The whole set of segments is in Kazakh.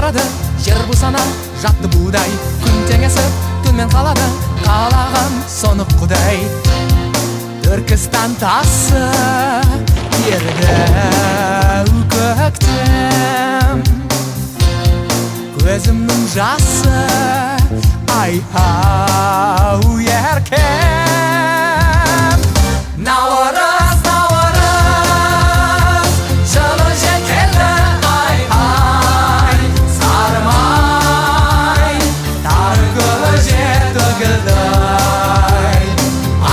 барады, жер бусана жатты будай. Күн теңесіп, түнмен қалады, қалаған соны құдай. Түркістан тасы ерді көктем, көзімнің жасы ай-ау еркем. Наурыз, наурыз, жылы жел келді, ай-ай, сарымай, тары көже төгілді,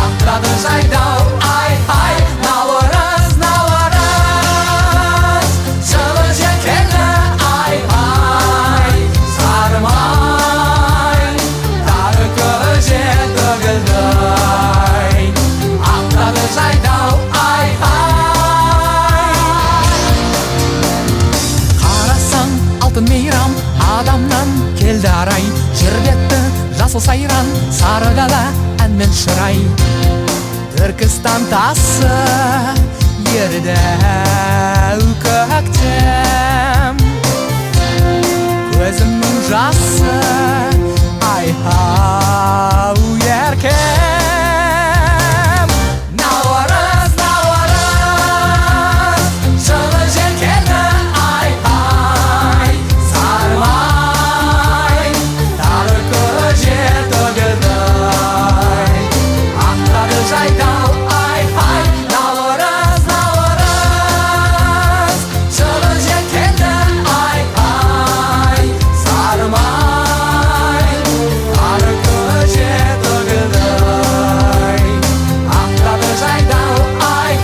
ақтады жайдау, ай-ай. Наурыз, наурыз, жылы жел келді, ай-ай, сарымай, тары көже төгілді, ақтады жайдау, ай-ай. Қарасаң алтын мейрам адамнан келді арай, жер бетті жасыл сайран, сары дала әнмен шырай. Түркістан тасы ерді көктем, көзімнің жасы ай-ау еркем. Наурыз, наурыз, жылы жел келді, ай-ай, сарымай, тары көже төгілді, ақтады жайдау, ай-ай. Наурыз, наурыз, жылы жел келді, ай-ай, сарымай, тары көже төгілді, ақтады жайдау, ай-ай.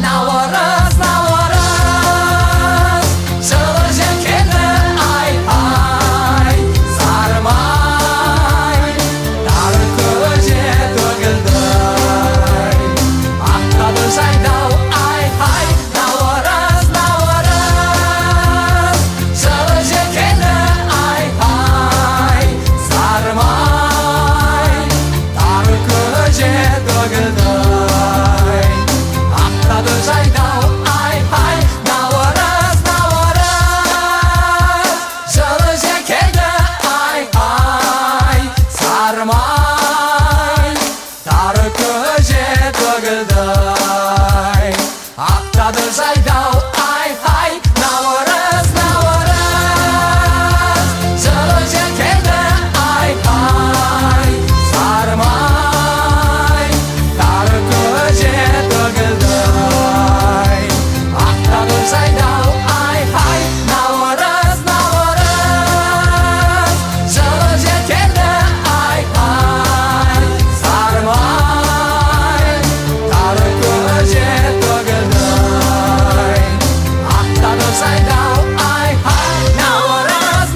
Наурыз, наурыз, жылы жел келді, ай-ай, сарымай, тары көже төгілді, ақтады жайдау, ай-ай. Наурыз, наурыз, жылы жел келді, ай-ай, сарымай, тары көже төгілді, ақтады жайдау, ай-ай. Наурыз, наурыз, жылы жел келді, ай-ай, сарымай, тары көже төгілді, ақтады жайдау, ай-ай. Наурыз, наурыз, жылы жел келді, ай-ай, сарымай, тары көже төгілді, ақтады жайдау, ай-ай. Наурыз, наурыз, жылы жел келді, ай-ай, сарымай, тары көже төгілді, ақтады жайдау, ай-ай. Наурыз,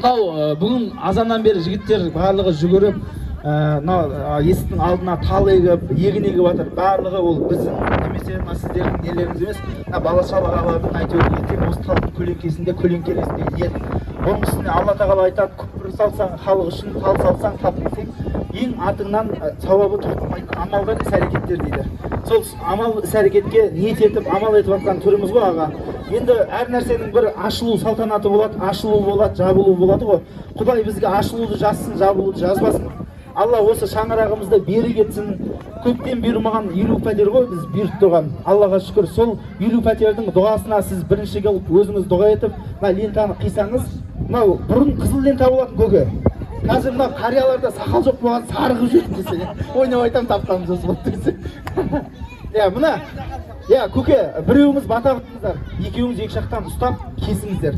мынау бүгін азаннан бері жігіттер барлығы жүгіріп мынау есіктің алдына тал егіп егін егіп жатыр. Барлығы ол біздің немесе мына сіздердің нелеріңіз емес, мына бала шағалардың әйтеуір ертең осы талдың көлеңкесінде көлеңкелесінде ел. Оның үстіне Алла тағала айтады, көпір салсаң халық үшін, тал салсаң тап десең, ең артыңнан сауабы тоқтамайтын амалдар, іс-әрекеттер дейді. Сол амал іс-әрекетке ниет етіп, амал етіп жатқан түріміз ғой аға. Енді әр нәрсенің бір ашылу салтанаты болады, ашылу болады, жабылу болады ғой. Құдай бізге ашылуды жазсын, жабылуды жазбасын. Алла осы шаңырағымызды берік етсін. Көптен бұйырмаған 50 пәтер ғой біз беріп тұрған. Аллаға шүкір. Сол 50 пәтердің дұғасына сіз бірінші келіп өзіңіз дұға етіп, мына лентаны қисаңыз, мынау бұрын қызыл лента болатын көке. Қазір мына қарияларда сақал жоқ болған, сарғып жүріп десе. Ойнап айтам, тапқанымыз осы болды десе. Мына Иә, көке, біреуіңіз бата қылыңыздар, екеуіңіз екі жақтан ұстап кесіңіздер.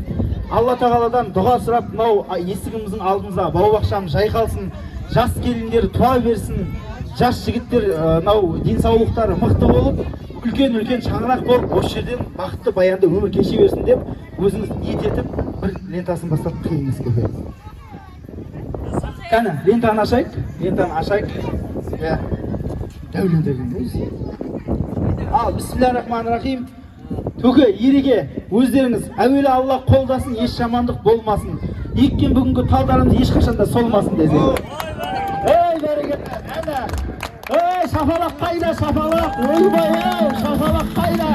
Алла тағаладан дұға сұрап, мынау есігіміздің алдымызда бау-бақшамыз жайқалсын, жас келіндер туа берсін, жас жігіттер мынау денсаулықтары мықты болып, үлкен шаңырақ болып, осы жерден бақытты баянды өмір кеше берсін деп, өзіңіз ниет етіп, бір лентасын бастап қиыңыз көке. Қане, лентаны ашайық. Иә. Дәулен деген өзі. Ал, бисмиллахир-рахманир-рахим. Төке, ереге, өздеріңіз әуелі Алла қолдасын, еш жамандық болмасын. Еккен бүгінгі талдарымыз ешқашанда солмасын десе. Ей, бәрекелді, әне. Ей, шапалақ қайда, шапалақ. Ойбай, шапалақ қайда.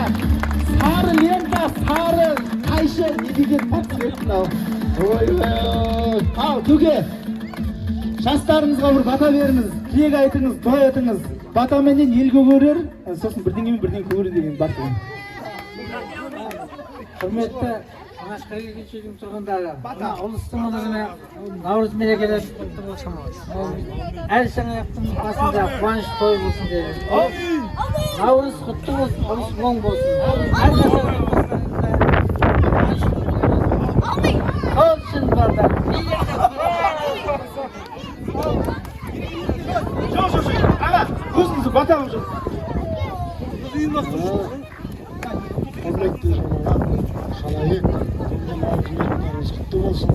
Сары лента, сары қайшы, не деген патсыретін ал. Ойбай. Ал, төке, жастарымызға бір бата беріңіз, тілек айтыңыз, дұға етіңіз. Батаменен ел көгерер, сосын бірдеңемен бірден көгерер деген бар тұғын. Құрметті Машқа кешегі тұрғындары, ұлыстың ұлығына Наурыз мерекелер құтты болсын. Әр жаңалықтың басында қуаныш той болсын деді. Наурыз құтты болсын, ұлыс оң болсын. Әр сол үшін бардар. Аға, көзіңізді батағым жоқ. Құрметті халайық, бүгінгі Наурыз құтты болсын.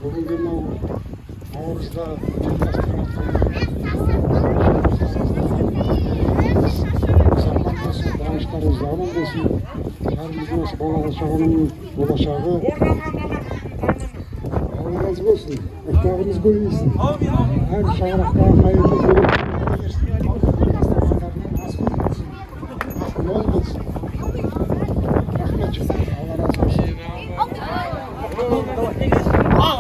Бүгінгі Наурызда сақтан болсын, бағыштарыңыз аман болсын. Бәрімізге осы бала-шағаның болашағы Алла разы болсын, ұрпағымыз көбейсін. Әр шаңыраққа қайырлы көріп мол болсын. Рахмет жоқ. Алла разы болсын.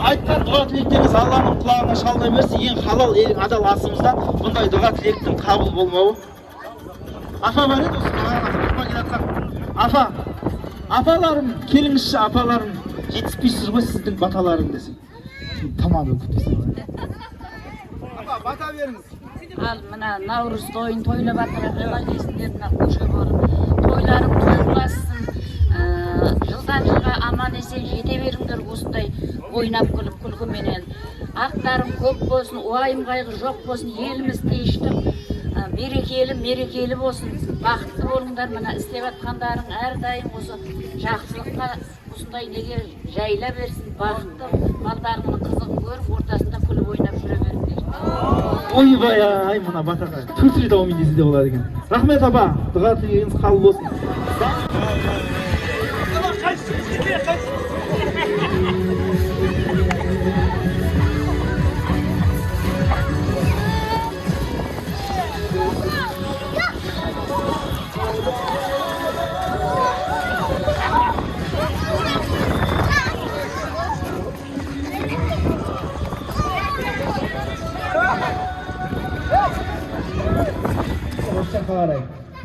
Айтқан дұға тілектеріңіз Алланың құлағына шалына берсін. Ең халал, ең адал асымызда бұндай дұға тілектің қабыл болмауы. Афа бар еді осы дұғаға келатсақ. Афа, апаларым, келіңізші апаларым, жетіспейсіз ғой сіздің баталарың десе. Тамам өкітесің. Апа, бата беріңіз. Ал мына Наурыз тойын тойлап атыраққа дейсіңдер, мына көше болып тойларың той боласын, жылдан жылға аман есен жете беріңдер осындай ойнап күліп күлкіменен. Ақтарың көп болсын, уайым қайғы жоқ болсын, еліміз тыныштық, мерекелі болсын, бақытты болыңдар. Мына істеп атқандарың әрдайым осы жақсылыққа осындай неге жайла берсін, бақытты балдарыңның қызығын көріп, ортасында күліп ойнап жүре беріңдер. Ойбай, ай мына батаға төрт рет аумин десе де болады екен. Рахмет апа, дұға тілегіңіз қабыл болсын.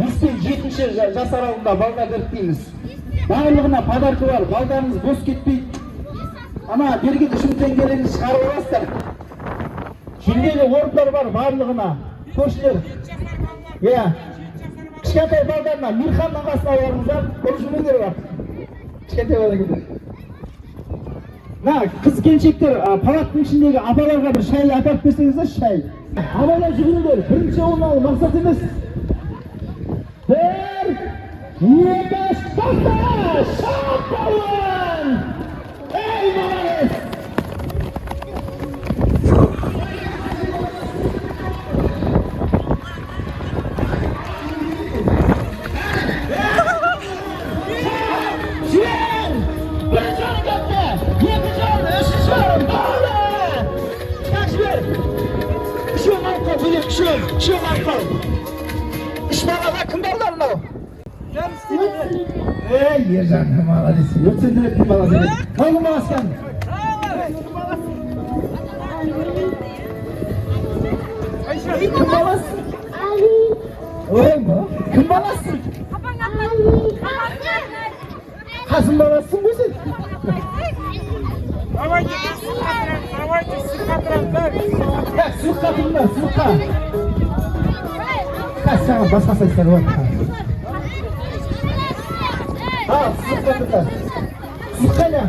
Бізден 7-ші жас аралығында балдар іріктейміз. Барлығына подарка бар, балдарыңыз бос кетпейді. Ана берген 3 теңгелеріңізді шығарып аласыздар. Жүлделі орындар бар барлығына. Көршілер. Иә. Кішкентай балдарына Мирханның қасына барыңыздар, көршілер бар. Кішкентай балдар. На, қыз келіншектер палаттың ішіндегі апаларға бір шай апарып берсеңіздер, шай. Абайлап жүгіріңдер, бірінші орын алу мақсат емес. Bir, yedi, basta! Şampiyon! Eyvallah! Şiir! Bir canı gökte! 7 canı, 3 canı, bağlı! Kaç bir? Şu marka, bilir, şu marka! İşbağlar kım ballar mı? Ey Yercan, молодец. Yoksa direkt kım ballar dedi. Kalın balasken. Kım balas? Oy mu? Kım balasın? Kasım balasın mı sen? Ya, su katında, su kat. Kaçacağım başka sesler var. Al, sıkıntı. Sıkıntı.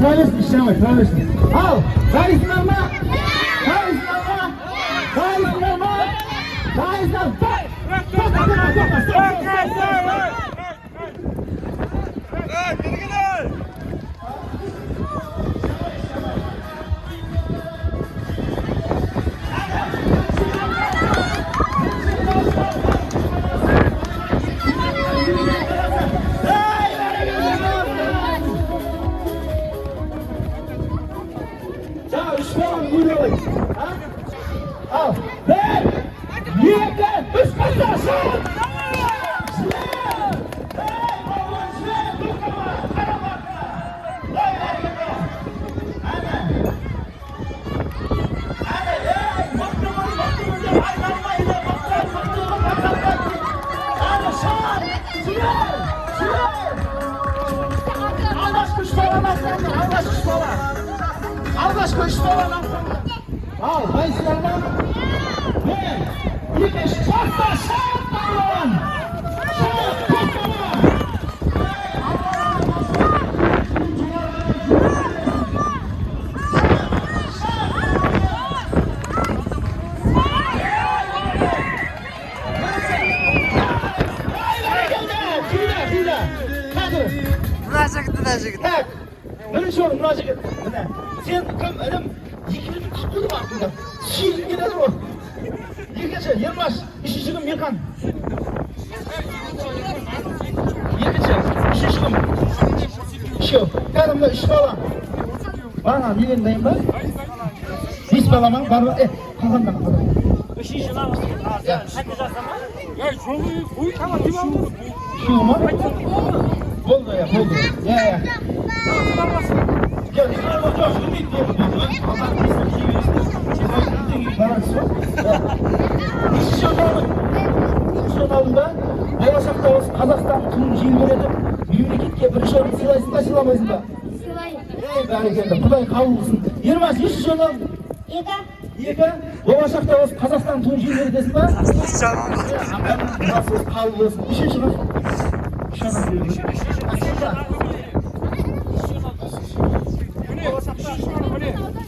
Travesti işleme, travesti. Al, travesti alma. Travesti alma. Travesti alma. Travesti alma. Al, ver, yiyekler, üç kasa aşağı. Al, hayırlı ve bir de şartla şartlan. Tak. Birinchi o'rin murojaat. Mana sen kim ilim 20 qutuli vaqtida. Shilin ketadi bu. Yigitcha, Yilmaz, ishchigim Mirqan. Yigitcha, ishchigim. Shu, qadimda ish bola. Bana neyindeyim ben? Hiç balama, barba, kalkandan kalkan. Ya. Şu mu? Oldu ya, oldu. Ya. Gel, şuna bakacağız, şimdi gidiyor. Allah kesin bir şey verirsin. Balansı var. İş şunu alın da, Ayasak'ta olsun, Kazak'tan tüm jil veredim. Memleketke bir şey silaysın da silamaysın da. Bereketli, Kuday kabul olsun. Yılmaz, iş şunu alın. Eka, Ayasak'ta olsun, Kazak'tan tüm jil veredesin da. Nasıl kabul olsun. İş şunu. Şuna diyorum.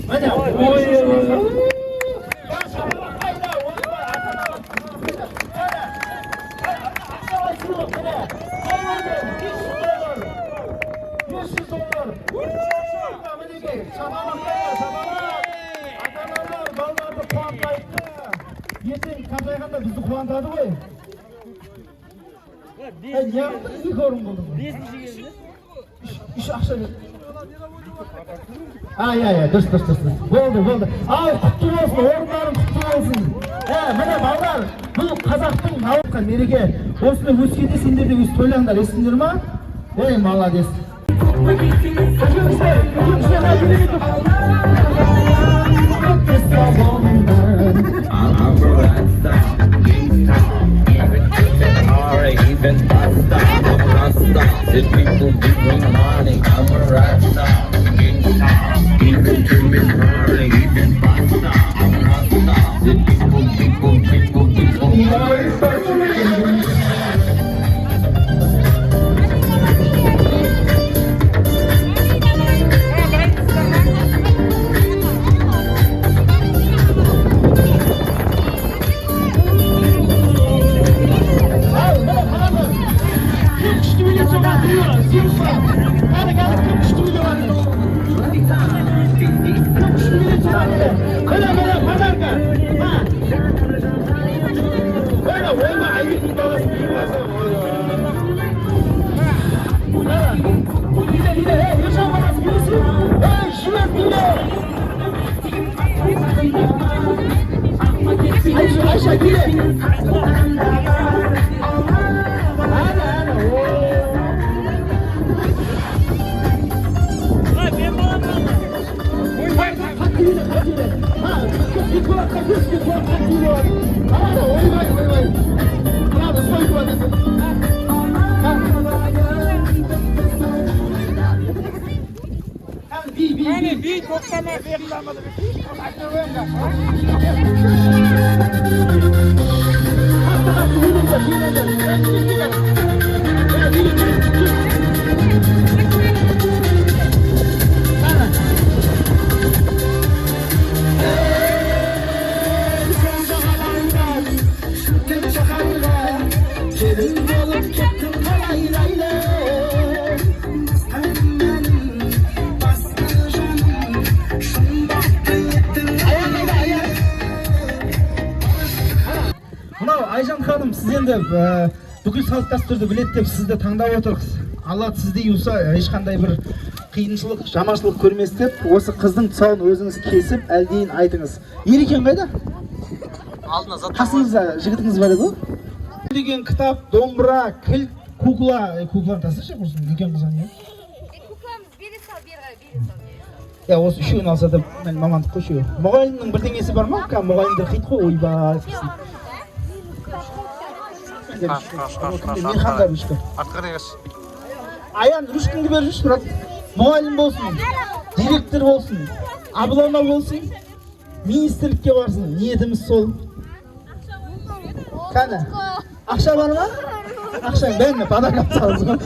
Hadi. Oy. Yetin kaçayganda bizi kuandadı koy. Ya iyi korun buldum. İş akşam. Ya, dur. Oldu. Al, kutlu olsun, orunlarım kutlu olsun. Mana ballar, bu Kazaktın halkı mereke. Osunu Hüskede sinderde üst toylanlar, esindir mi? Malades. Even pasta, I'm rasta. The people give me money, I'm a rasta. Even dreaming hard, even pasta, I'm rasta. The people. Ayşe gide. Мынау Айжан ханым, сіз енді бүкіл салт дәстүрді біледі деп сізді таңдап отырмыз. Алла сіздей болса ешқандай бір қиыншылық, жаманшылық көрмес деп осы қыздың тұсауын өзіңіз кесіп әлдейін айтыңыз. Ерекен қайда? Қасыңызда жігітіңіз бар еді ғой? Деген кітап, домбыра, кілт, кукла, кукланы тасташы құрсын, үлкен қызан не? Kuklamız biri sal, biri sal. Я осы үшеуін алса да мамандық қой үшеуі. Мұғалімнің бірдеңесі бар ма? Мұғалімдер қит қой, ойбай. Мейхандар үшкі. Аян үшкінді беріп жүрші, брат. Мұғалім болсын, директор болсын, абылана болсын, министрлікке барсын. Ниетіміз сол. Кәні, ақша бар ма? Ақша бәріне подаркап салыңыз ғой.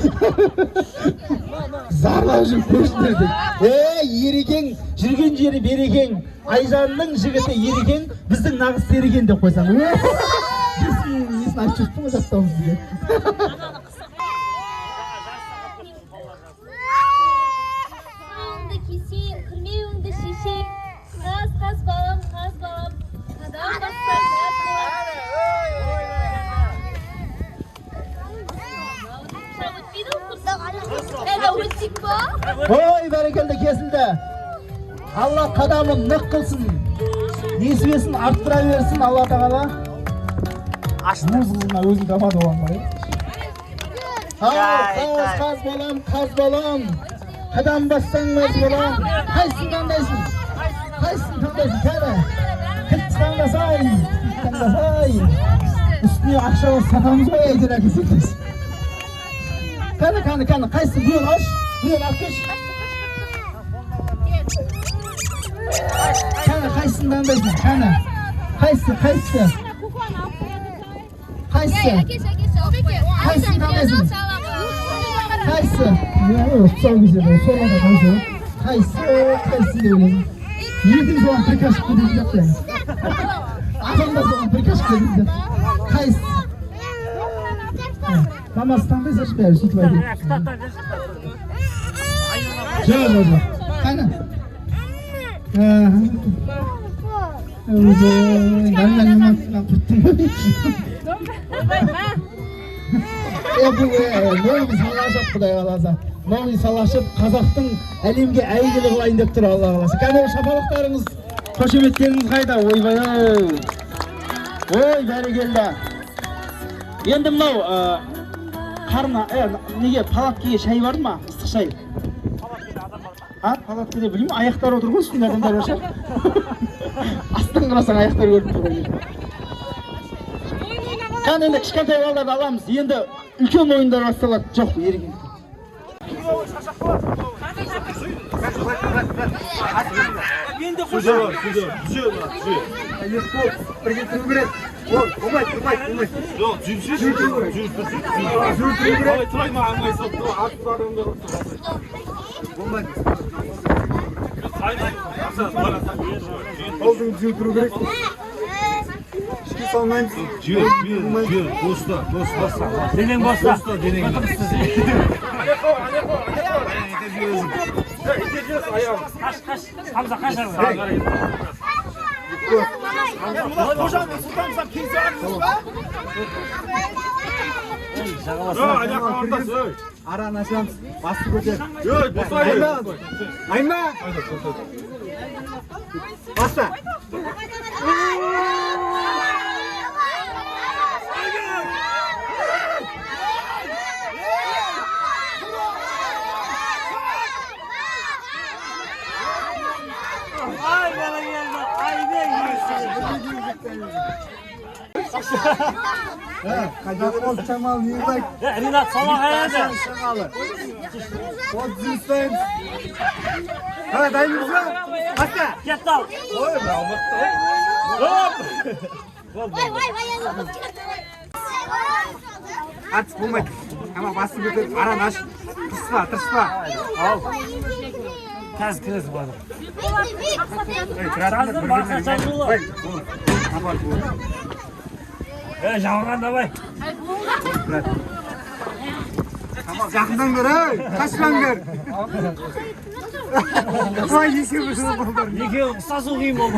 Зарлау жүріп көршілерді. Ерекең, жүрген жері берекең. Айжанның жігіті ерекең, біздің нағыз серекең деп қойсаң. Біздің несін айтып жүрттің ғой жастауымыз бізге. Sağımda keseyim, kırmeyimde şişeyim. Kas balam, kas balam. Kadam basar, Ой, бәрекелді кесілді. Алла қадамын нық қылсын. Несібесін арттыра берсін Алла тағала. Өз қызына өзі дамады оған бар. Қаз балам. Қадам бассаң мәз балам. Қайсың таңдайсың? Кәрі. Кілт таңдасай. Үстіне ақша сатамыз ғой әйтер әкесектес. Кәні, қайсың? Бұйын аш, бұйын ақыш. Кәні, қайсың таңдайсың? Кәні, қайсы? Қайсың таңдайсың? Қайсы? Тұсау кезеді, солада қайсы? Қайсы деп ойлайын. Едім соған прикашып көдейін деп қойын. Адамда соған прикашып көдейін деп. Қайсы? Мамасы таңдайса шықпайды, сөйтіп айтады. Жоқ. Қайна? Өзі, нәмін құрттың ғой. Мойын салашып құдай қаласа. Мойын салашып қазақтың әлемге әйгілі қылайын деп тұр Алла қаласа. Кәне шапалақтарыңыз, қошеметтеріңіз қайда? Ойбай. Ой, бәрекелді. Енді мынау қарына, неге палаткеге шай бар ма? Ыстық шай. Палаткеде білмеймін, аяқтар отыр ғой, үстінде адамдар бар шығар. Астын қарасаң аяқтар көріп тұр ғой. Кәне енді кішкентай балаларды аламыз. Енді үлкен ойындар басталады. Жоқ, ерген. Енді қошар. Бірге тұру керек. Болмай. Жоқ, жүріп тұрай ма, аңғай сатты. Артып адамдар болмайды. Алдың жүріп тұру керек. Ішке салмайын. Жүйе, боста. Денең боста. Қаш, Хамза қашар. Қожамен сұлтанымыздан келсе арыңыз ба? Аяқ қамырдасы. Араны ашамыз, басты көтер. Айма! Баста! Қайдағы ол шамал не бай? Ринат сала қаяды? Шамалы. Ол жүстен. Дайынбыз ба? Basta. Ketdi al. Artık bulmayın. Ama bastı götür. Aran aç. Tırısma. Al. Қазір кіресің бардым. Жаздым, бақса жазулы. Жалған давай. Tamam, yakından gör ey. Kaçlan gör. Vay yese bir şey oldu. Екеуі ұқсас оқиын болды.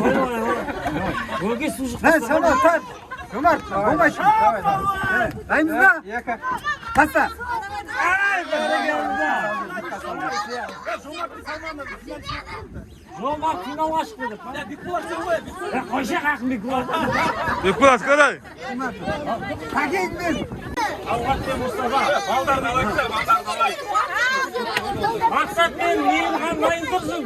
Өңке су шықты. Lan sana tar. Ömer, bomba şimdi. Dayımız mı? Basta. Ай, бәрекелді. Жомарт финалға шықты деп. Қойшақ ақын Бекболат. Бекболат қалай? Paket mi? Алғат пен Мұстафа. Мақсат пен Мейілхан дайын тұрсын.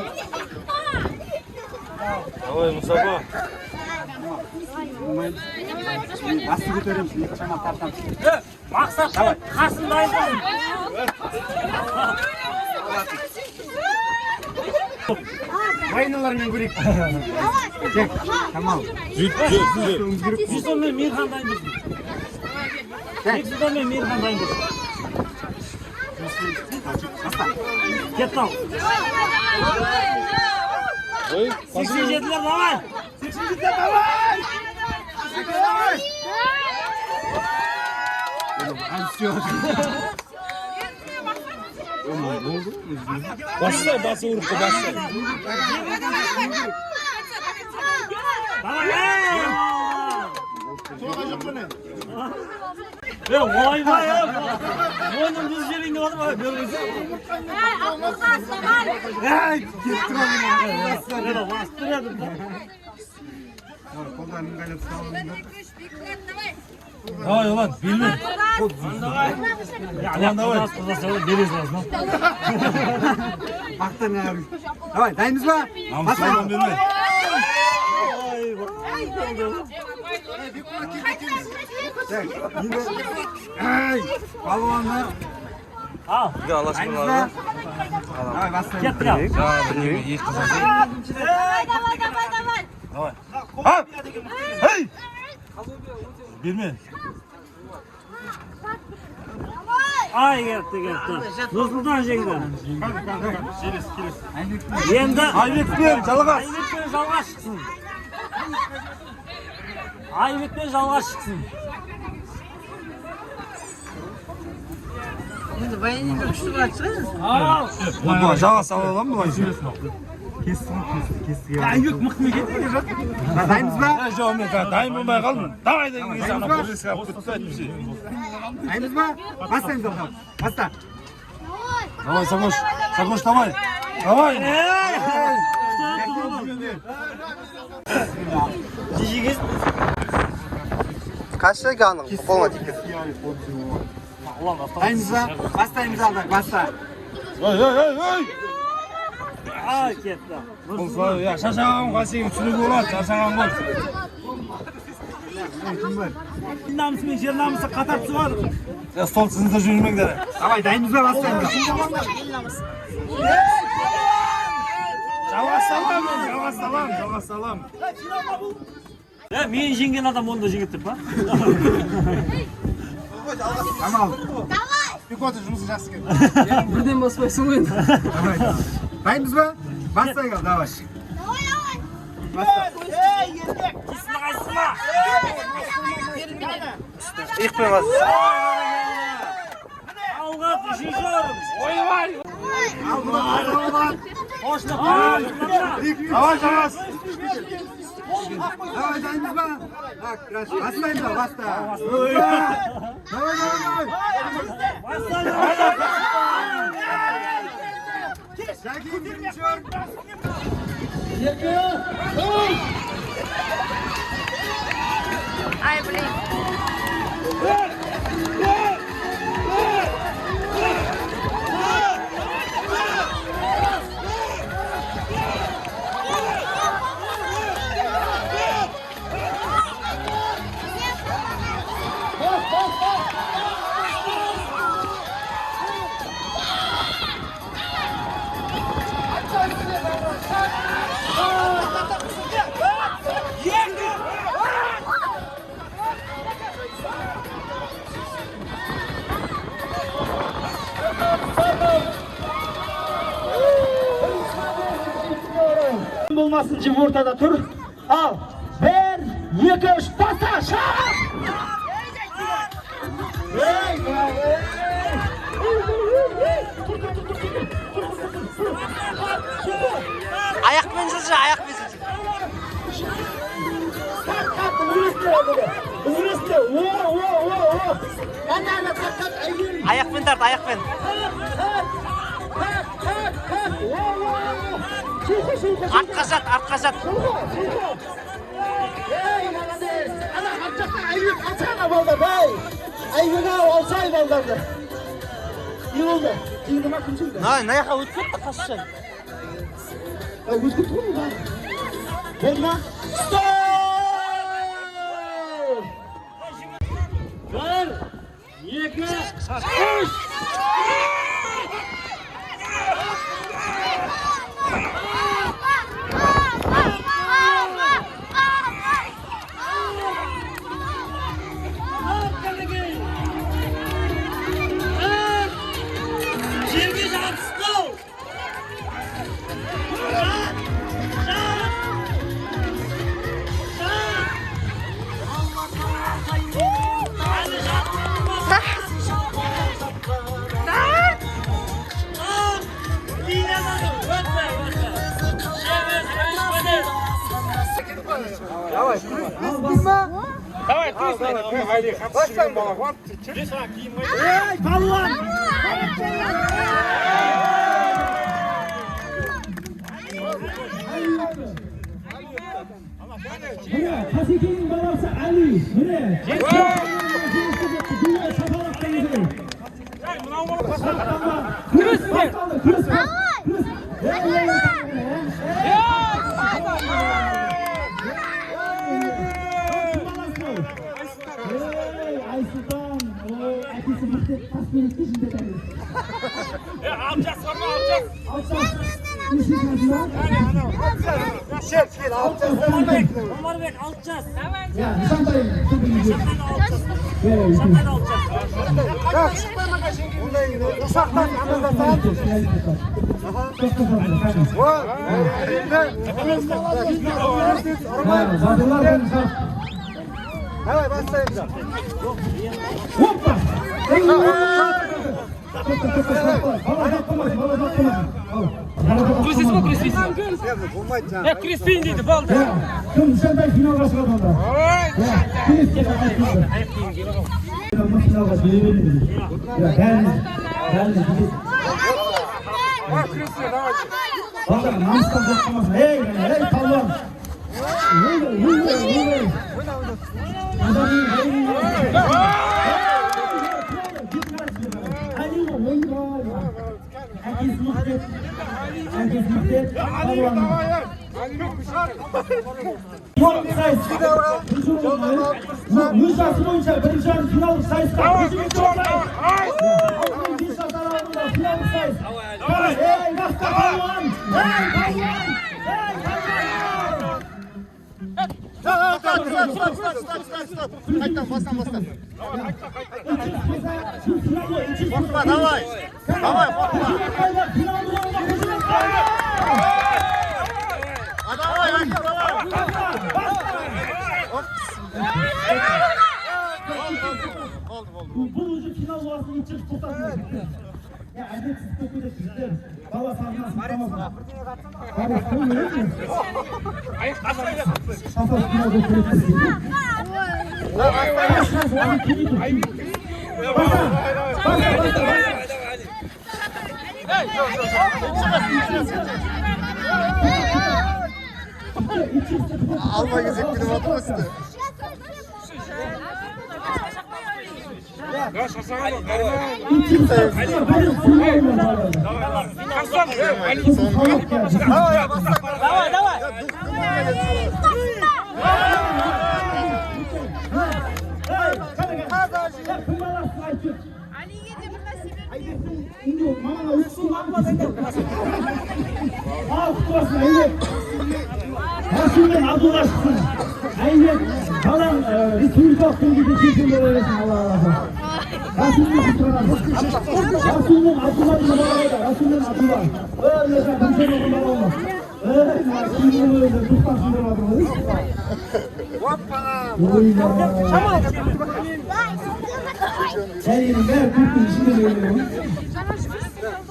Давай, Мұстафа. Bastı götürürüm. Çamal tartam. Мақсат пен Қасым дайын тұрсын. Вайналармен көрейік. Çek. Tamam. Жүсіп мен Мейілхан дайын тұрсын. Бексұлтан мен Мейілхан дайын тұрсын. Кетті ал. 87'ler давай. 87'ler давай. Bası vurdu, bası. Давай. Ya vay vay ya. Oyunun düz yerinde var mı? Görüyorsun. Ay, getir onu. Ya bastırıyordum da. Kollarını kaynat sağlamında. Давай, ulan, bilme. Ya давай. Берез lazım. Baktan abi. Давай, dayımız var. Namuslardan bilme. Ay, balonlar. Al. Bir de Allah aşkına Dayımız var. var. Давай, bastın. Get ya. Ya, bilmiyorum, iyi kazansın. Давай. Ha! Hey! Bilme. Ay geldi. Nursultan жеңді. Енді Ayvetpен, çalğas. Айбекпен жалға шықсын. Айбекпен жалға шықсын. Baba, çalğas alalım mı? Ayıp mık mı gitti? Dayımız var. Ne jaume ka, dayım olmay kalın. Davay da gibi sana polis kapı tuttu etmişi. Dayımız var. Bastayım da bakalım. Basta. Давай, Сагош, Сагош, давай. Давай. Жижигіз. Kaçta kanım? Olma dikkat. Dayımız var. Bastayımızı aldık. Basta. Hey, hey, hey, hey. Ay ketdi. Olsa ya şaşağın kasayım sürüp olan şaşağın var. Namusu мен жер намысы қатар түсіп Ya stol sınıfta yürümek dere. Давай, dayımız var. Bastayımız. Çalğas salam, çalğas salam, çalğas salam. Ya мен жеңген адам оны да жеңеді деп па? Tamam. Bir kotu жұмысы жақсы келді. Бірден баспайсың ғой енді. Давай. Dayımız var. Bastayım al. Давай. Кесіні қайсыма? İlk bas. Алғат үшінші орын. Al bunu. Al bunu. Қошты Давай, çalğas. Давай, dayımız var. Bak, bastayım da. Basta. Давай, давай. Şakir geçiyor. Ай, блин. Hey! болмасын, жіп ортада тұр. Ал, 1, 2, 3, баста, шақ! Ayakmen жылжы, ayakmen жылжы. Ayakmen тарт, ayakmen. Артқа жат, артқа жат. Мына жаққа өтіп кетті қашшан. Давай, haydi, başlayın bana. Var, Ey, balvan! Mine, Hasikinin babası Ali. Mine. Aysultan, әкесі мектеп таспенетке жіндетеміз. Alacağız, var mı alacağız? Alacağız. Ömer alacağız. Ya, nişandayım. Uşaktan anıldasan. Давай, başlayın da. Hoppa! Күресесің бе, күреспейсің? Күреспейін дейді, болды. Кім нышандай финалға шығады онда? Финалға келе беріңіз. Балдар, намыстан қорқамасын. Ей, палуан! Өз жасы бойынша бірінші финалдық сайысқа финалдық сайыс. Ей, басқа палуан! Ей, палуан! Қайттан, бастан. Қорқма, давай. Давай, қорқма. Давай, Айкер, давай. Бұл уже финал уақытын итчіп тоқтатын. Әдетсіз көкеде сіздер бала сағына сықтамасын. Alma gezekleri var mı sizde? Rasul'den Abdullah çıksın. Aynen. Falan Resulullah dengede çekimler öylesin Allah Allah. Rasul'den tutturan. Rasul'den Abdullah ile beraber. Rasul'den Abdullah. Öyleyse kimsenin okulları olmaz. Senin ben kurtun işini veriyorum.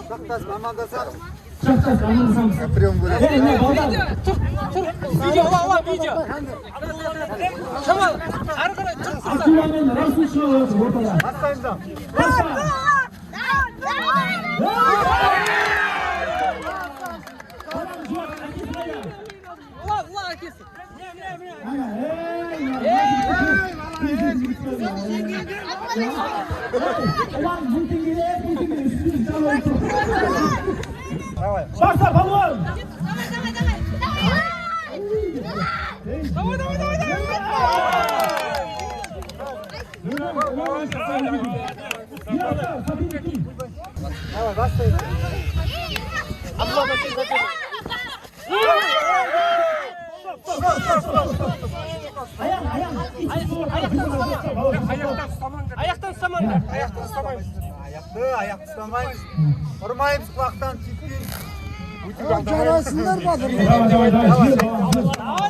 Saktas amandasam. Saktas anlasam. Yapıyorum böyle. Hey ne baldan. Akıllanın Rasul şunu ortada. Hastayım da. Basta. Basta balon. Давай, hastayım. Ayaktan samanlar. Ayakta tutamayız. Ayakta tutamayız. Vurmayız kulaktan titkin. Carasınlar badır. Давай.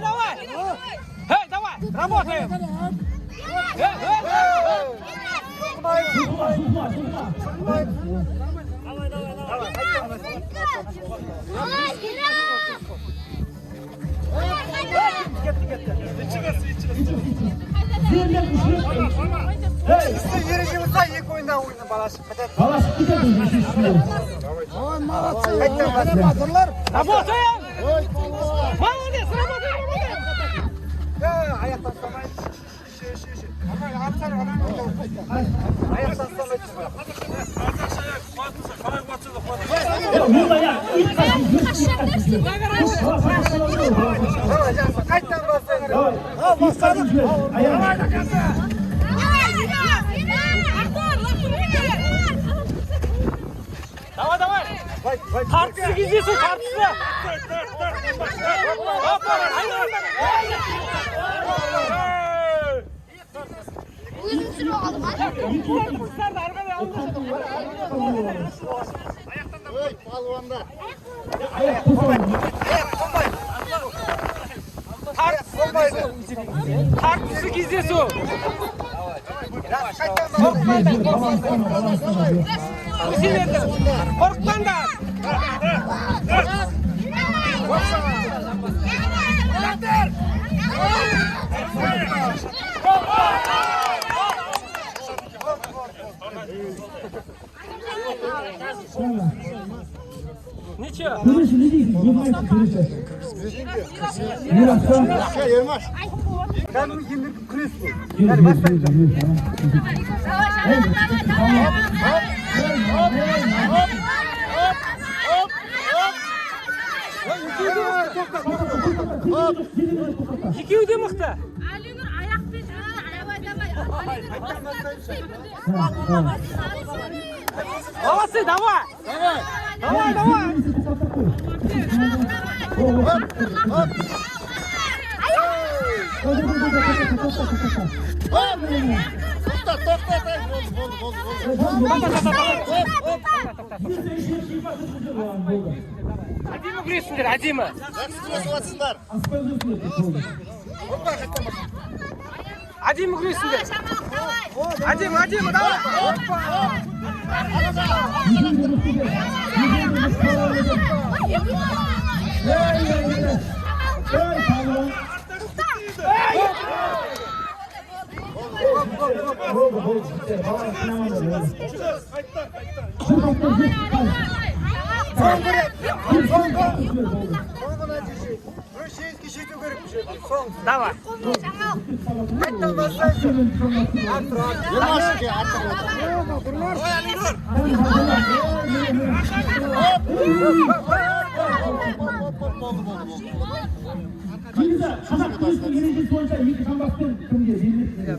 Давай. Hey, давай. Работаем. Yeri yılsa ilk oyundan oyunu balaşı. Баласы кетеді. Работаем. Молодец, работаем. Ayakta tutamayız. Ayakta tutamayız. Kaçtan basayım? Давай. Tartısı gidiyorsun, tartısı. Uzun süre oldu. Tartısı gidiyorsun. Korkman da. Ничего. Kırış ne diyeyim? Yılmayız kırışı. Mirastan. Ben mi şimdi kriz bu? Екеуі де мықты. Алинур аяқпен давай. Молодцы, давай. Давай. Әдемі күресіңдер, әдемі. Әдемі күресіңдер. Әдемі, давай. Давай.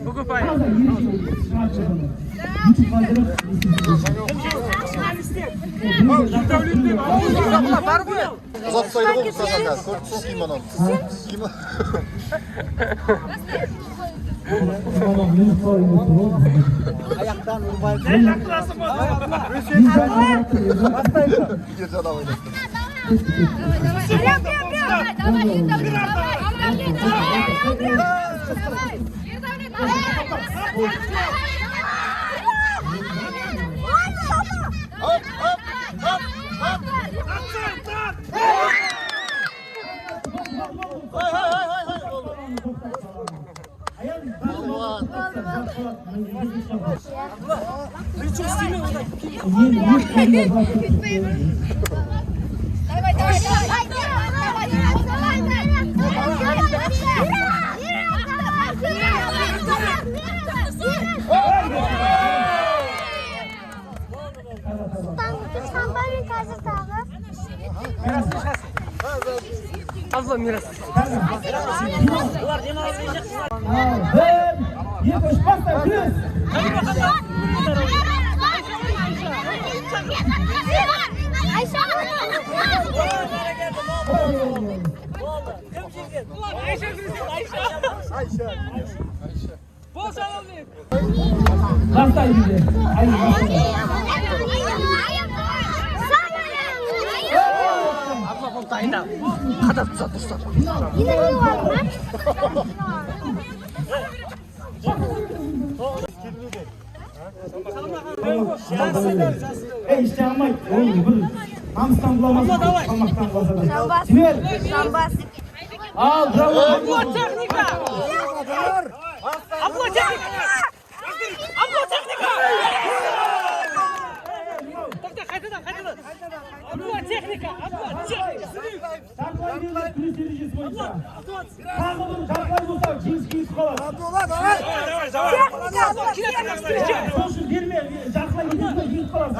Бүгіп Uzak sayıda bu kadar. Korksun kim bana? Kim? Ayaktan vurmayı. Ne yaklasın bu? Hastayım. Bir canavar oynasın. Прям, давай, İşte ama Amsterdam bulamaz. Kalmaktan fazla. Şambaz. Al bravo. Abla teknika. Abla teknika. Abla teknika. Doktor kaytadan. Abla teknika. Abla teknika. Taklayı kulüp seyircisi boyunca. Kalmadın taklayı bulsak cins giyip kalar. Sonuçta girme. Taklayı giyip kalar.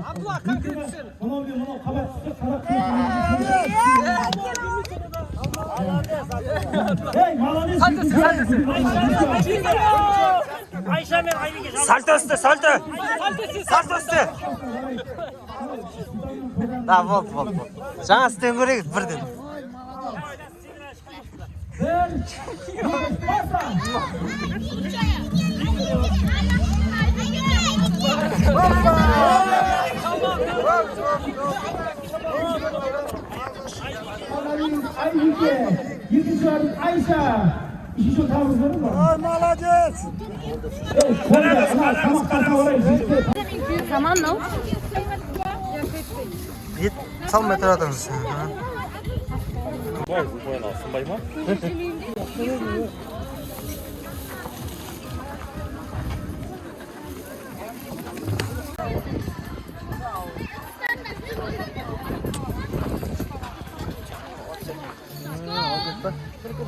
Abla kalkıyorsun. Bunu kapat. Hey malanes. Salto üstü, salto. Salto üstü. Da vol. Жаңа істен көрейік бірден. İkinci adım Ayşe. İkinci tavrı var mı? Молодец. Tamam mı? Git, sal metre adamız.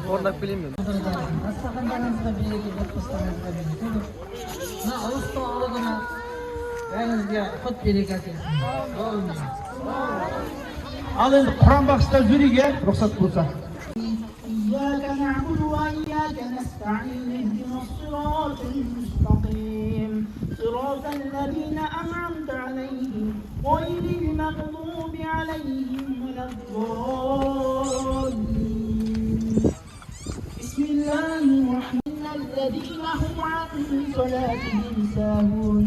Orada bilmiyorum. Hastalarınızda birlikte, dostlarınızda birlikte. Ağustos ağrıdığına elinizde kut bereket etsin. Al endi Qur'on bag'ishlab yuriga ruxsat bo'lsa. إياك نعبد وإياك نستعين اهدنا الصراط المستقيم صراط الذين أنعمت عليهم غير المغضوب عليهم ولا الضالين بسم الله الرحمن الذين هم عن صلاتهم ساهون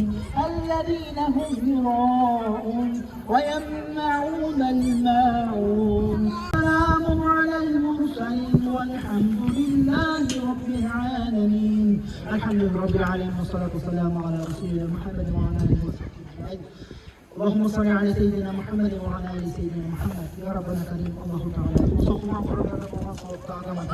الذين هم يراءون ويمنعون الماعون سلام على المرسلين والحمد لله رب العالمين الحمد لله رب العالمين والصلاة والسلام على رسولنا محمد وعلى آله وصحبه أجمعين اللهم صل على سيدنا محمد وعلى ال سيدنا محمد يا ربنا كريم الله تعالى وصفنا قربنا وصلت تعظمك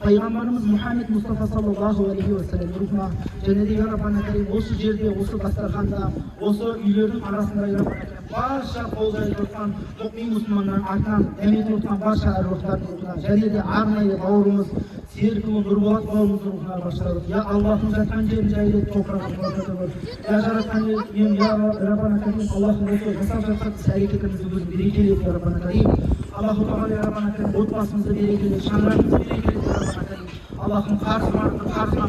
Peygamberimiz Muhammed Mustafa sallallahu aleyhi ve sellem ruhuna cenneti ya Rabbana Kerim осы жерде осы дастарханда осы үйлердің арасында ya Rabbana Kerim barcha қолдайды отқан мұ'мин мұсылмандар атынан дәметіп отқан барша әруақтардың рухына және де арнайы бауырымыз серікұлы нұрболат бауырымыздың рухына баршалады я Аллахтың жатқан жерін жайлы топырағын бәрекет бер я жаратқан ием я Rabbana Kerim Аллахтың осы жасап жатқан іс-әрекетімізді өзің берекеле et ya Rabbana Kerim Allahu Teala ya Rabbana Kerim отбасымызды берекеле шаңырағымызды берекеле ya Rabbana Kerim Allah'ın karşısına tutar ya Rabbana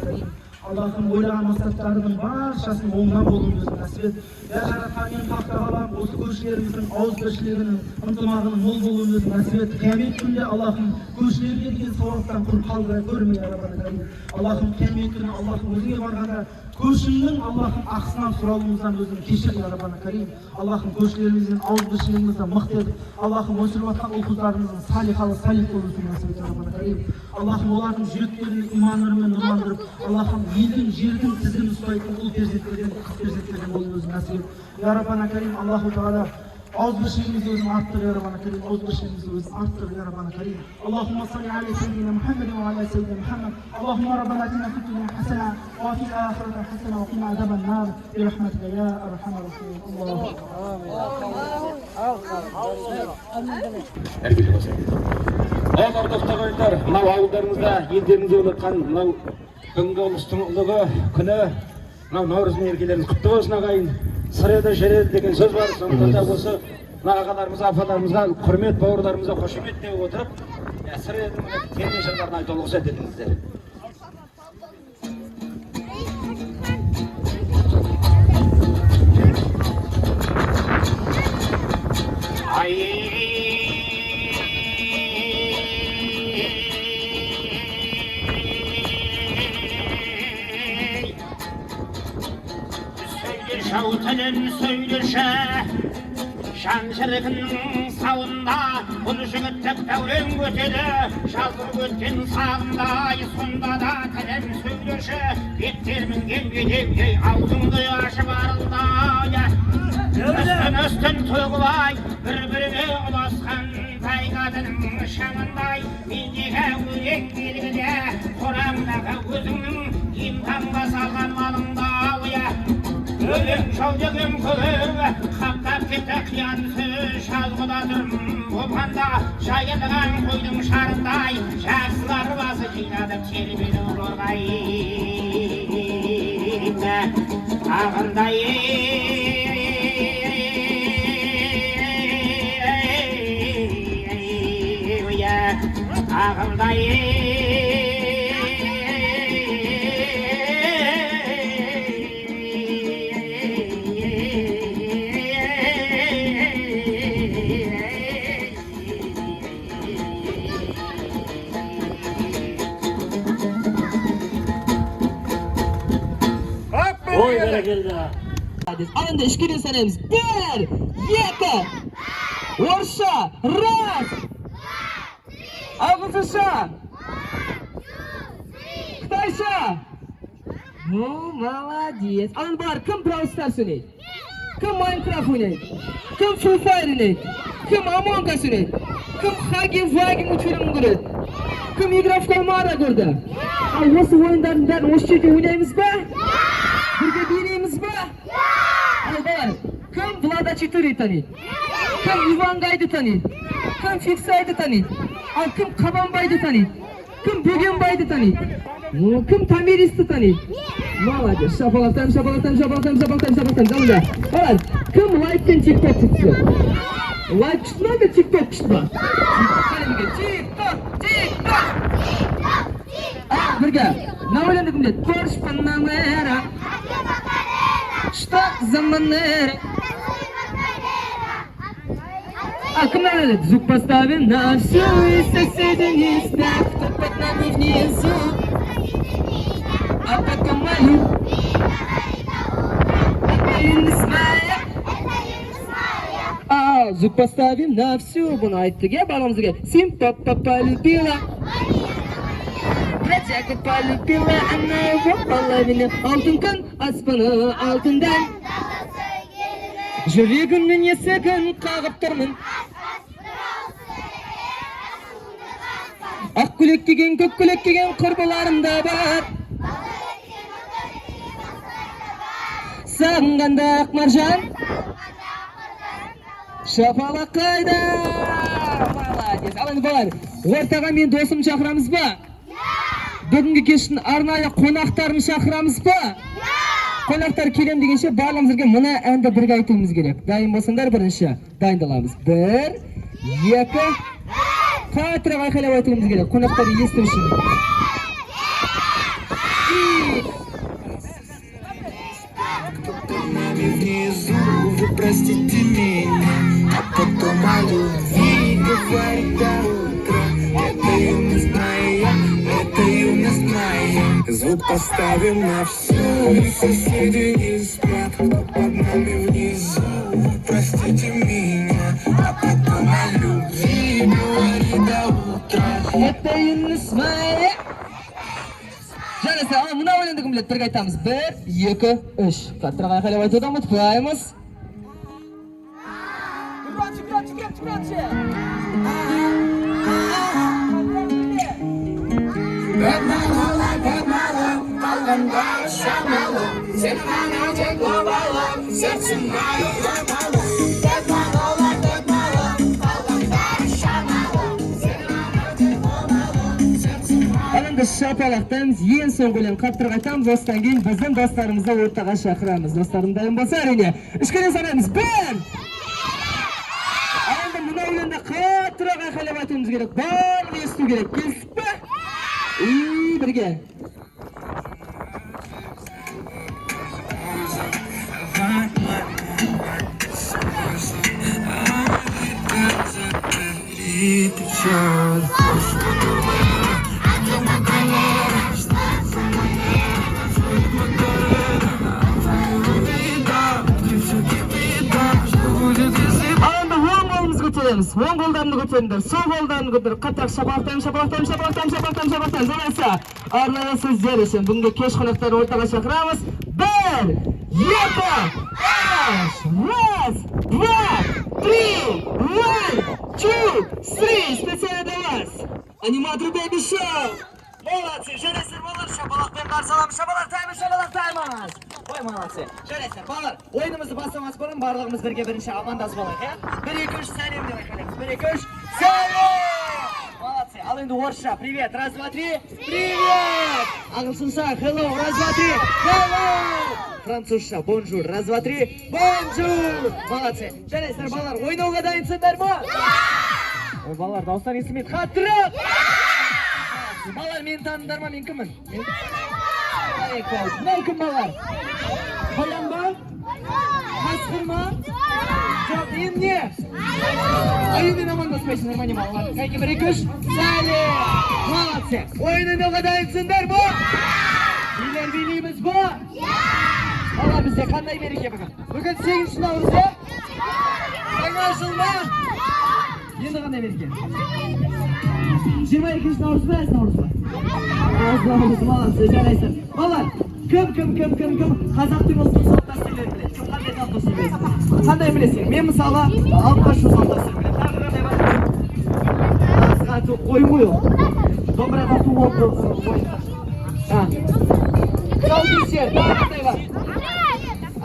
Kerim Аллахым ойлаған мақсаттарының баршасын оңынан болуымызды нәсіп ет. Я жаратқан ең хақ тағалам, осы көршілеріміздің ауызбіршілігінің, ынтымағының мол болуымызды нәсіп ет. Қиямет күнінде Аллахым көршілерге деген сауаптан құр қалдыра көрме, я Раббана Карим. Аллахым қиямет күні Аллахым өзіңе барғанда көршіңнің Аллахым ақысынан сұрауымыздан өзің кешір, я Раббана Карим. Аллахым көршілерімізден ауызбіршілігімізден мықты етіп, Аллахым өсіріп жатқан ұл-қыздарымыздың салихалы салих болусын нәсіп ет, я Раббана Карим. Аллахым олардың жүректерін иман нұрымен нұрландырып, Аллахым елдің жердің тізгінін ұстайтын ұл перзенттерден, қыз перзенттерден болуымызды нәсіп ет. Я Раббана Карим, Аллаху Тағала ауызбіршілігімізді өзің арттыр, я Раббана Карим, ауызбіршілігімізді өзің арттыр, я Раббана Карим. Аллахумма салли аля саййидина Мухаммадин ва аля саййидина Мухаммад. Аллахумма Раббана атина фид дунья хасана ва фил ахирати хасана ва қина азабан нар би рахматика я архамар рахим. Ардақтағандар, мынау ауылдарыңызда елдеріңізде өткен мынау бүгінгі ұлыстың ұлығы күні мынау наурыз мерекелеріңіз құтты болсын ағайын. Сыр еді жер еді деген сөз бар. Сондықтан да осы мына ағаларымызға, апаларымызға құрмет, бауырларымызға қошемет деп отырып, сыр едінің терме жырларын айтуға рұқсат етіңіздер. Şavutelen söylerşe Şanşırıkının sağında Bunu jügüttük devren göteli Şaldır götten sağında Sonda da telen söylerşe Gettirmin gelgedevgey Ağzımda yaşı barılda Üstün tuğulay Bir-birine ulaşkan Taygadının şanınday Bildiğe üyen bilgide Kuramdağı gözünün İmkanға salған малыңда Ölüm şovdegim kılığı Kaptap kete kıyansız Şalgıdadım Olғанда Şayılған koydum şarындай Жақсылар басы жинадып Тербені ұрғай Ағындай Ағындай Anda işkirin sanayımız. Bir, iki, orşa, ras. Ağızışa. Kıtayşa. Молодец. An var, kim Brawl Stars oynaydı? Kim Minecraft oynadı? Kim Free Fire oynadı? Kim Among Us oynadı? Kim Hagi Vagi multfilm gördü? Kim Minecraft Mara gördü? Осы oyunların bәрін осы жерде ойнаймыз ба? Бірге билейміз ба? Ал балар, кім Влада Четыре таниды? Кім Ивангайды таниды? Кім Фиксайды таниды? Ал кім Қабанбайды таниды? Кім Бөгенбайды таниды? Кім Тамиристі таниды? Молодец. Шапалақтан. Жалында. Балар, кім лайк пен тикток күтті? Лайк күшті ма, тикток күшті ма? Тикток! Бірге, мына ойланды кімде? Көрш паннамера, что за манера? Кім ойланды? Звук поставим на всю, и соседи не спят, кто под нами внизу. А пока молю, это не смая. Звук поставим на всю, бұны айттыге, баламызға. Сен папа полюбила. Братьяка полюбила, она его половина. Алтын күн, аспаны алтындан. Жүрегімнің есігін қағып тұрмын. Ақ күлек деген, көк күлек деген құрбыларым да бар. Сағынғанда ақ маржан, шапалақ қайда. Молодец. Ал енді балар, ортаға мен досым шақырамыз ба? Бүгінгі кештің арнайы қонақтарын шақырамыз ба? Қонақтар келем дегенше барлығымызға мына әнді бірге айтуымыз керек. Дайын болсаңдар бірінші дайындаламыз. 1, 2, қатырақ айқайлап айтуымыз керек. Қонақтар есту үшін. Звук поставим на всю, соседи не спят, кто под нами внизу. Простите меня, а потом о любви говори до утра. Это Юнус Майя. Жарайсыз, ана мына өлеңді білет, бірге айтамыз. 1, 2, 3. Қаттырақ айқайлап айтуды ұмытпаймыз. Енді шапалақтаймыз, ең соңғы өлең қаттырақ айтамыз, осыдан кейін біздің достарымызды ортаға шақырамыз. Достарым дайын болса, әрине. Үшкеден санаймыз. 1! Енді мына өлеңді қаттырақ айқайлап айтуымыз керек. Барлығы есту керек. Келісіп пе? Бірге. Оң қолдарымды көтеріңдер, сол қолдарымды көтеріп, қаттырақ шапалақтаймыз. Жарайса, арнайы сөздер үшін бүгінгі кеш қонақтарын ортаға шақырамыз. 1, 2, 3, 1, 2, 3. Специально для вас. Аниматор Baby Show. Молодцы, жарайсыздар балалар, шапалақпен қарсы аламыз, шапалақтаймыз. Ой, молодцы. Жарайсыздар балалар, ойынымызды бастамас бұрын барлығымыз бірге бірінші амандасып алайық, иә? 1, 2, 3, сәлем деп айқайлаймыз. 1, 2, 3, сәлем! Молодцы. Ал енді орысша. Привет, раз, два, три. Привет! Ағылшынша, hello, раз, два, три. Hello! Французша, бонжур, раз, два, три. Бонжур! Молодцы. Жарайсыздар балалар, ойнауға дайынсыңдар ма? Ой, балалар, дауыстан естілмейді. Қаттырақ! Балалар, мені таныңдар ма? Мен кіммін? Мынау кім балалар? Қоян ба? Қасқыр ма? Жоқ, мен не? Ойынмен амандаспайсыңдар ма не балалар? Қайке 1, 2, 3. Сәлем! Молодцы! Ойын ойнауға дайынсыңдар ма? Билер билейміз ба? Балалар, бізде қандай мереке бүгін? Бүгін 8 наурыз, иә? Жаңа жыл ма? Енді қандай мереке? 22 наурыз ба, наурыз ба? Наурыз, молодцы, жарайсыздар. Балалар, кім қазақтың ұлттық салт-дәстүрлерін біледі? Кім қандай салт-дәстүр білесің? Қандай білесің? Мен мысалы алғашқы салт-дәстүр білемін. Тағы қандай бар? Асыға ату қоймай ол. Домбыра тарту болды. Тұсаукесер, тағы қандай бар?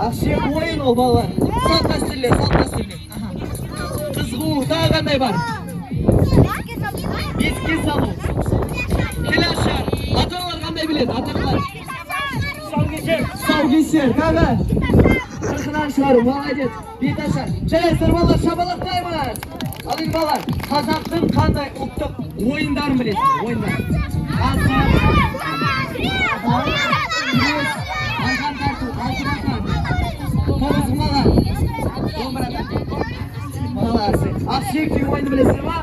Ақшек ойын ол балалар. Салт-дәстүрлер. Қызғу, тағы қандай бар? Еске салу. Келашар. Ата-аналар қандай біледі? Ата-аналар. Саукесер. Тағы. Қырқынан шығару. Молодец. Беташар. Жарайсыздар балалар, шапалақтаймыз. Ал енді балалар, қазақтың қандай ұлттық ойындарын білесіз? Ойындар. Алған тарту, алтын atan. Тоғызқұмалақ. Молодцы. Ақсүйек деген ойынды білесіздер ма?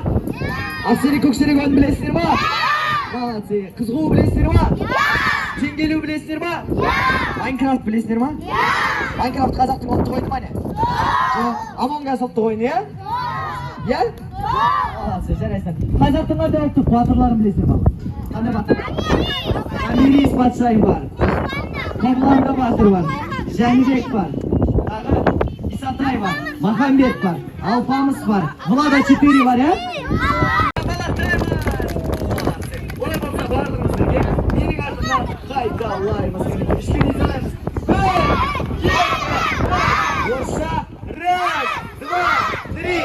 Ақсүйек көксерек ойынды білесіздер ма? Молодцы. Қызғу білесіздер ма? Теңгелу білесіздер ма? Майнкрафт білесіздер ма? Майнкрафт қазақтың ұлттық ойыны ма не? Among Us ұлттық ойыны, иә? Иә? Молодцы, жарайсыздар. Қазақтың қандай ұлттық батырларын білесіздер ма? Қандай батыр? Томирис патшайым бар. Қобланда батыр бар. Жәнібек бар. Тағы Исатай бар. Махамбет бар. Алпамыс бар. Влада 4 бар, иә? Олай болса барлығымыз менің артымнан қайталаймыз. Ішкені залаймыз. 1, 2, 3. Орысша. Раз, два, три.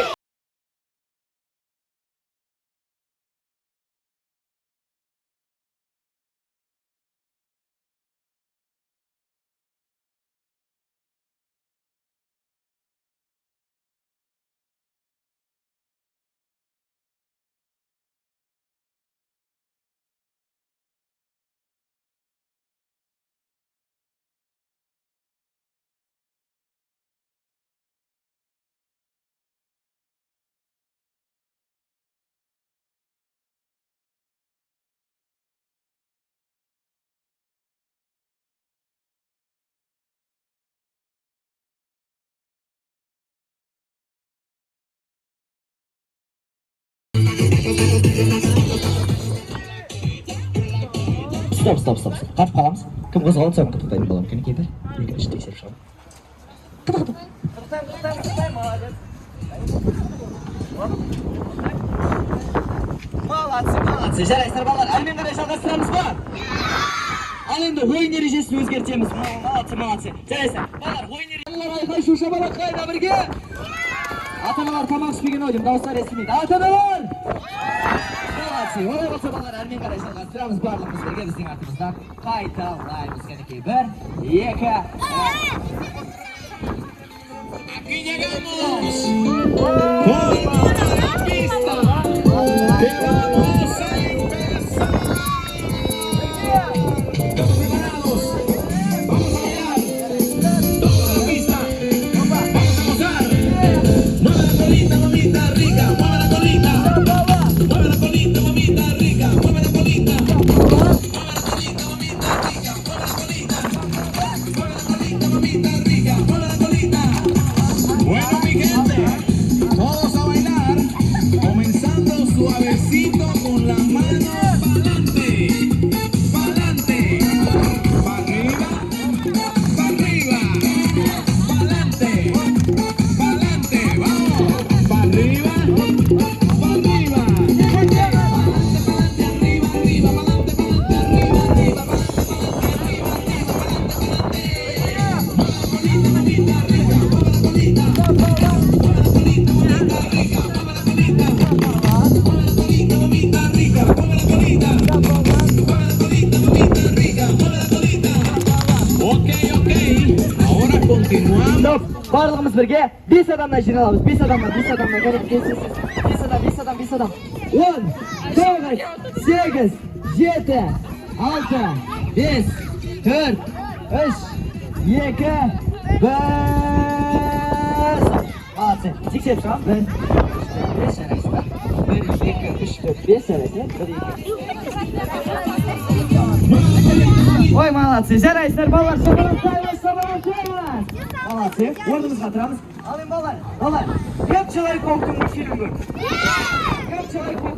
Стоп. Қап қаламыз. Кім қозғалып соған тоқтайтын боламын. Кені кейбір. Екі үш тексеріп шығамын. Молодцы. Жарайсыздар балалар. Әрмен қарай жалғастырамыз ба? Ал енді ойын ережесін өзгертеміз. Молодцы. Жарайсыздар. Балалар, ойын ережесін айқай шу шабалақ қайда бірге? Ата-аналар тамақ ішпеген ойдым. Дауыстар естілмейді. Ата-аналар! Молодцы. Олай болса балалар, әрмен қарай жалғастырамыз. Барлығымыз бірге біздің артымыздан қайталаймыз. Кәнекей. 1, 2. Aquí llegamos. Suavecito con la mano pa'lante, pa'lante, pa'arriba, pa'arriba, pa'lante, pa'lante, vamos, pa'arriba, pa'arriba, pa'lante, arriba, arriba, pa'lante, pa'lante, arriba, arriba, Барлығымыз бірге 5 адамнан жиналамыз. 5 адамнан. 5 адам. 10, 9, 8, 7, 6, 5, 4, 3, 2, 1. Молодцы. Тексеріп шығам. 1, 5 жарайсыздар. 1, 2, 3, 4, 5 жарайсыздар. 1, 2. Ой, молодцы. Жарайсыздар балалар. Шабалақтаймыз. Молодцы. Орнымызға тұрамыз. Ал енді балалар. Көп человек пауктың мультфильмін көріп. Көп человек паук.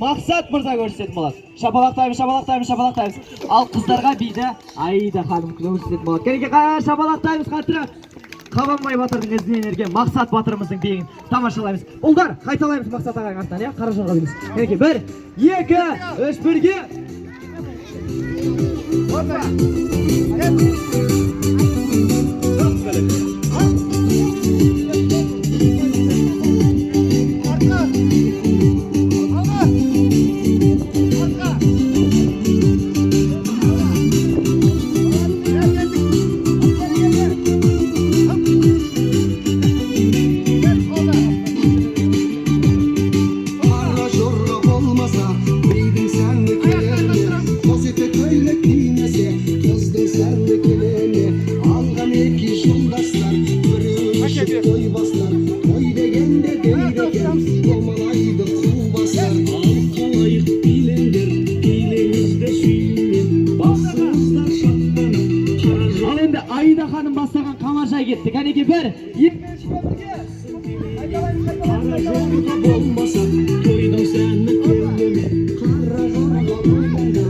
Мақсат мырза көрсететін болады. Шапалақтаймыз. Ал қыздарға биді Аида ханым көрсететін болады. Кәнекей шапалақтаймыз қаттырақ. Қабанбай батырдың ізінен ерген Мақсат батырымыздың биігін тамашалаймыз. Ұлдар, қайталаймыз Мақсат ағайын артынан, иә? Қара жорға дейміз. Кәнекей 1, 2, 3, бірге. Опа! кетті. Кәнекей бір, екі, болмаса тойдың сәні көңілі қара жорға бойында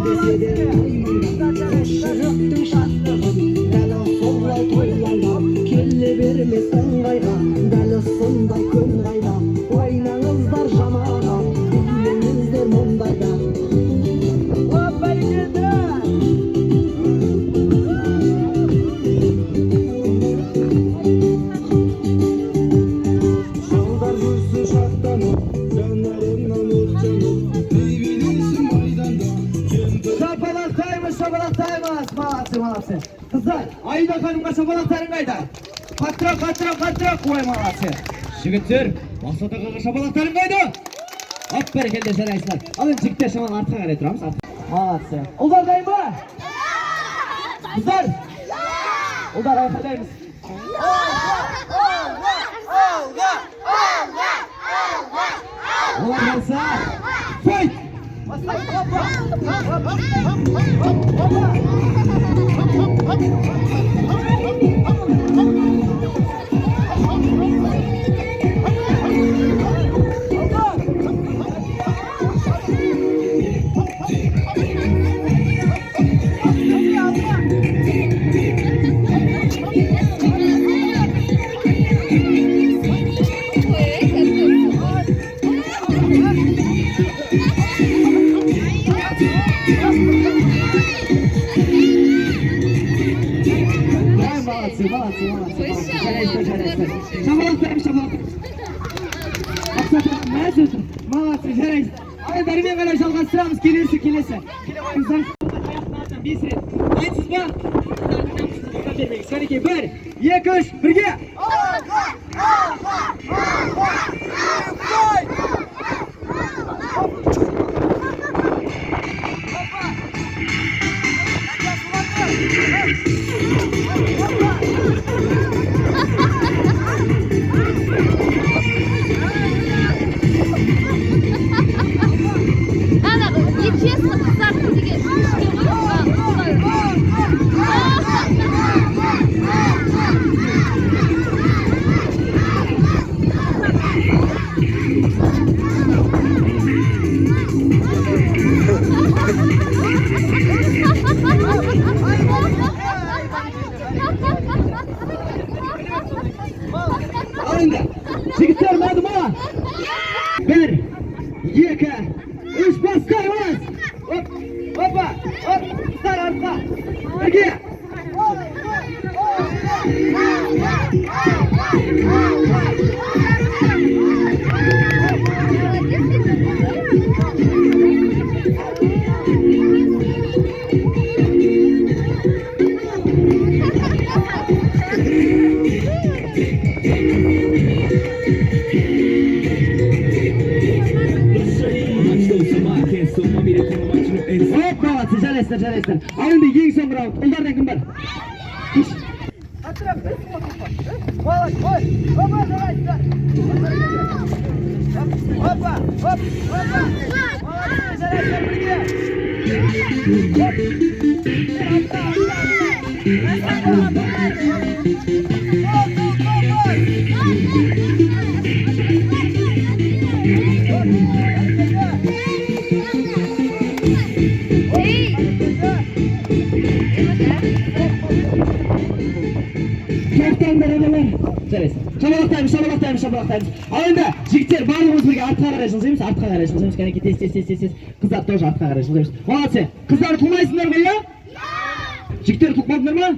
десе де аймаңда шырақтың шаттығын дәл солай тойлайда келе бермес ыңғайға дәл сондай күн қайда ойнаңыздар жамаға билеңіздер мұндайда Жолдар жүрсін шаттанып, жанарыңнан от жанып, ей билейсің майданда, шапалақтаймыз. Молодцы. Қыздар, Айда ханымға шапалақтарың қайда? Қаттырақ. Ой, молодцы. Жігіттер, Мақсат ағаға шапалақтарың қайда? Ап бәрекелді жарайсыздар. Ал енді жігіттер шамалы артқа қарай тұрамыз. Молодцы. Ұлдар дайын ба? Қыздар, ұлдар айқайлаймыз. Олар болса, файт! Молодцы. Жарайсыздар. Шапалақтаймыз. Молодцы, жарайсыз. Ай, бәрімен қарай жалғастырамыз. Келесі. Келе қойыңыздар. Аяқтан 5 рет. Айтсыз ба? Кәнекей, 1, 2, 3, бірге! Нечестно, кстати, деген. Alındı. Жігіттер мәді ма? 1, 2, 3 бастаймыз. Опа. Қыздар артқа. Бірге. Жарайсыздар. Ал енді ең соңғы раунд. Ұлдардан кім бар? Шапалақтаймыз. Ал енді жігіттер барлығымыз бірге артқа қарай жылжимыз. Кәнекей тез. Қыздар тоже артқа қарай жылжимыз. Молодцы. Қыздар тұлмайсыңдар ғой, иә? Жігіттер тұлмадыңдар ма?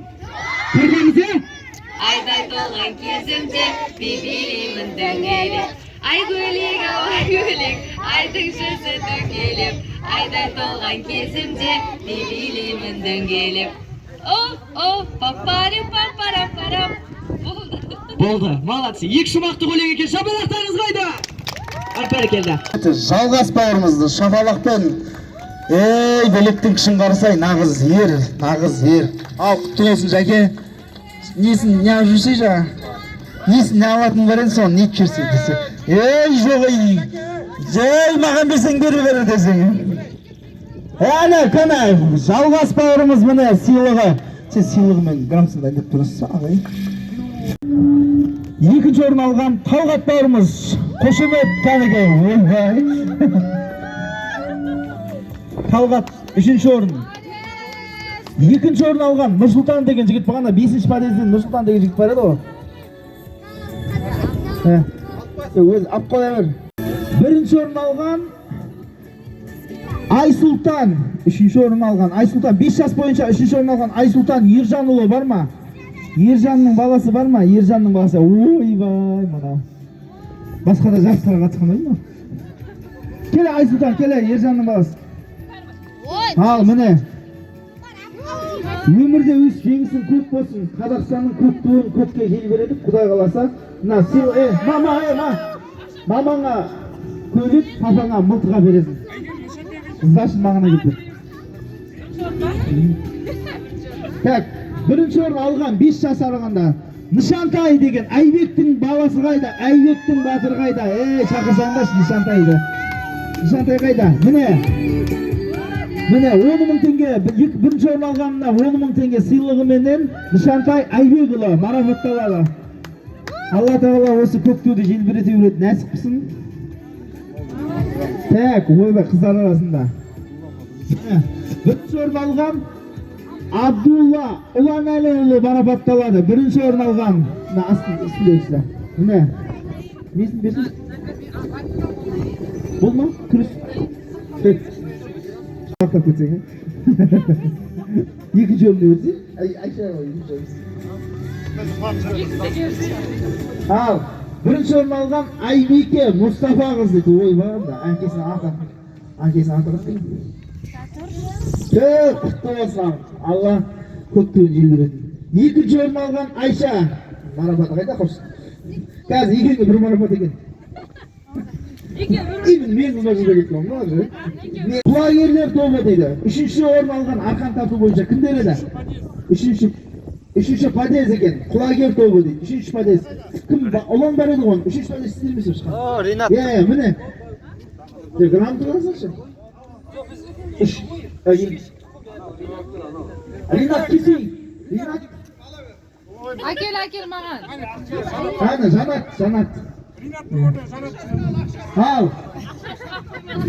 Қорқамыз, иә? Айдай толған кезімде билеймін дөңгелеп. Ай көйлек, айдың жүзі дөңгелеп. Айдай толған кезімде билеймін дөңгелеп. О, папарам. Болды, молодцы. Екі шумақты көйлек екен. Шапалақтарыңыз қайда? Бәрекелді. Жалғас бауырымызды шапалақпен. Ей, білектің күшін қарасай, нағыз ер. Ал, құтты болсын, жәке. Несін, не жүрсе жаңа? Несін, не алатын берен соң, не көрсе десе. Ей, жоқ ей. Жай, маған берсең бері десең. Әлі, кәне, жалғас бауырымыз міне сыйлығы. Сен сыйлығымен грамотасын дайындап тұрасыз, ағай. Екінші орын алған Талғат бауырымыз. Қошемет кәнігі. Ойбай. Талғат үшінші орын. Екінші орын алған Нұрсұлтан деген жігіт бағана 5-ші подъезден Нұрсұлтан деген жігіт бар еді ғой. Өз ап қоя бер. Бірінші орын алған Айсұлтан. Үшінші орын алған Айсұлтан. 5 жас бойынша үшінші орын алған Айсұлтан Ержанұлы бар ма? Ержанның баласы бар ма? Ержанның баласы. Ойбай, мына. Басқа да жарыстарға қатысқан ма? Келе Айсұлтан, келе Ержанның баласы. Ал, міне. Өмірде өз жеңісің көп болсын. Қазақстанның көп туын көпке желбіретіп, Құдай қаласа. Мына сыйл, мамаңа көйлек, папаңа мылтыға бересің. Іздашын мағына кетті. Так, бірінші орын алған 5 жас аралығында Нышантай деген Айбектің баласы қайда? Айбектің батыр қайда? Шақырсаңдаршы Нышантайды. Нышантай қайда? Міне 10 мың теңге, бірінші орын алғанына 10 мың теңге сыйлығыменен Нышантай Айбекұлы марапатталады. Алла тағала осы көк туды желбірете беретін нәсіп қылсын. Так, ойбай қыздар арасында. Бірінші орын алған Абдулла Ұланәліұлы марапатталады. Бірінші орын алған. Мына үстіндегісі. Міне. Несін берсін? Бұл ма? Күріс. Ақтап кетсең, екінші орын өрсе? Айша екінші орын. Ал, бірінші орын алған Айбеке Мұстафа қыз дейді. Ой, бағында, әңкесін ақтап. Әңкесін ақтап дейді. Құтты болсын. Алла көк туын желбіретін. Екінші орын алған Айша. Марапаты қайда қойсын? Қазір екеуіне бір марапат екен. Мен ұзақ жүзде кеттім, мұна құлагерлер тобы дейді. Үшінші орын алған арқан тарту бойынша кімдер еді? Үшінші подъезд екен, құлагер тобы дейді. Үшінші подъезд. Кім? Олан бар еді ғой. Үшінші подъезд сіздер емесіз шыққан? Ринат. Міне. Грамоты қаласақшы? Ринат кесей. Ринат. Әкел маған. Жанат. Ал,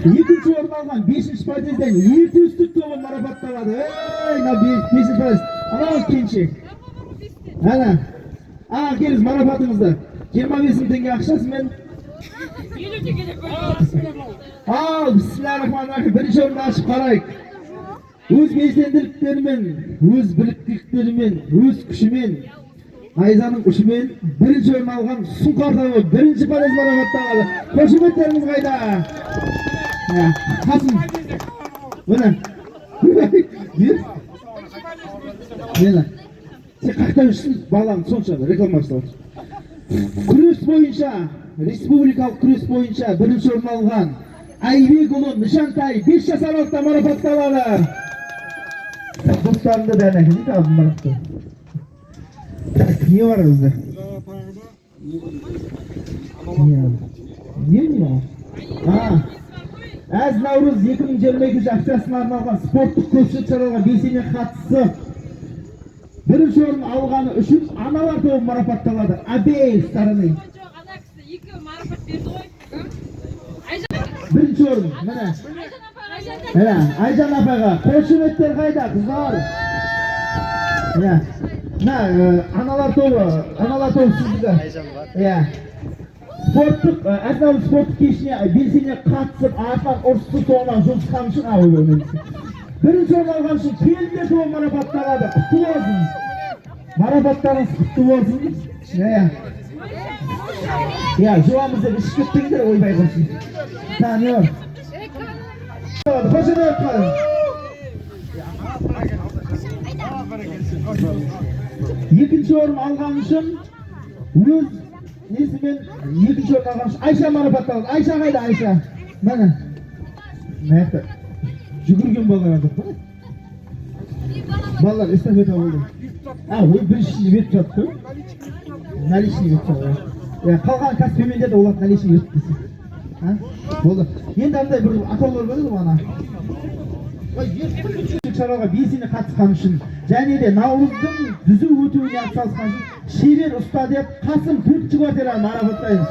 екінші орын алған 5-ші подъезден ерте үстік тобы марапатталады. Мына 5-ші подъезд. Анау кеншек. Әне. Келіңіз марапатыңызды. 25 мың теңге ақшасымен. Ал, бисмиллахиррахманиррахим. Бірінші орынды ашып қарайық. Өз белсенділіктерімен, өз біліктіліктерімен, өз күшімен, найзаның ұшымен бірінші орын алған Сұңқар тобы бірінші подъезд марапатталады. Қошеметтеріңіз қайда? Қасым. Міне. Мені. Сен қақта үшсің балаң сонша реклама жасап отыр. Күрес бойынша, республикалық күрес бойынша бірінші орын алған Айбекұлы Нышантай 5 жас аралықта марапатталады. Достарымды бәрін әкелейді, абым марапты. Не var bizde? Ne mi? Әз Наурыз 2022 акциясына арналған спорттық көпшілік шараға белсене қатысып, бірінші орын алғаны үшін аналар тобы марапатталады. Обеих стороны. Бірінші орын, міне. Айжан апайға қошеметтер қайда, қыздар? Аналар тобы сізді. Спорттық, әзнаулы спорттық кешіне белсене қатысып, артынан ұрысты соңынан жұмысқан үшін ауыл. Бірінші орын алған үшін келіндер тобы марапатталады. Құтты болсын. Марапаттарыңыз құтты болсын. Жуамызды ішіп кеттіңдер, ойбай қойсын. Не бар? Қошемет қалың. Екінші орын алған үшін өз несімен екінші орын алған үшін Айша марапатталады. Айша қайда Айша? Мәні? Мәйіқті жүгірген балалар адық па? Балалар эстафета болды. Ой біріншісіне беріп жатып қой? Наличный беріп жатып. Қалған кәсіпкерменде де олар наличный беріп дейсің. Болды. Енді андай бір атаулар бар еді ғана. Шараға белсене қатысқан үшін және де Наурыздың түзу өтуіне атсалысқан үшін шебер ұста деп Қасым 4-ші квартираны марапаттаймыз.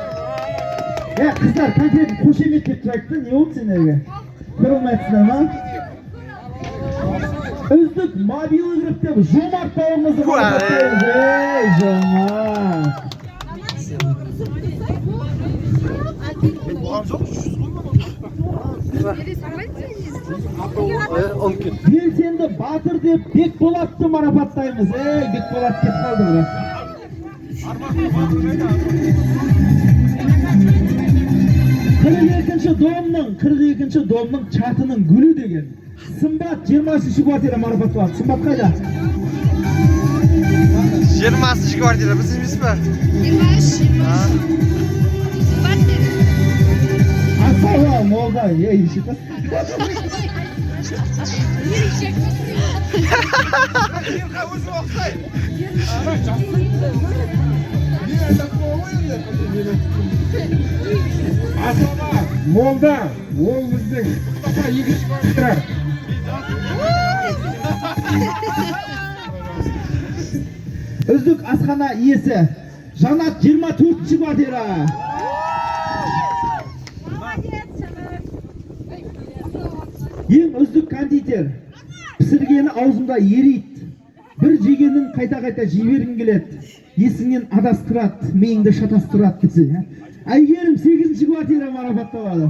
Қыздар, конкрет қошемет деп тұрайды, не болды сендерге? Көрілмайтсыңдар ма? Үздік мобилограф деп Жомарт бауырымызды марапаттаймыз. Ей, Жомарт! Белсенді батыр деп Бекболатты марапаттаймыз. Ей, Бекболат кеп қалды бұра. 42-ші домның чатының гүлі деген Сымбат 23-ші квартира марапаты бар. Сымбат қайда? 20-ші квартира біз емес пе? 23. Асала, молда, ей, шетас. Молда, ол біздің 2-ші квартира. Үздік асхана иесі Жанат 24-ші квартира. Ең үздік кондитер. Пісіргені аузымда ерейді. Бір жегенін қайта-қайта жібергім келеді. Есіңнен адастырады, миыңды шатастырады десе. Әйгерім 8-ші квартира марапатталады.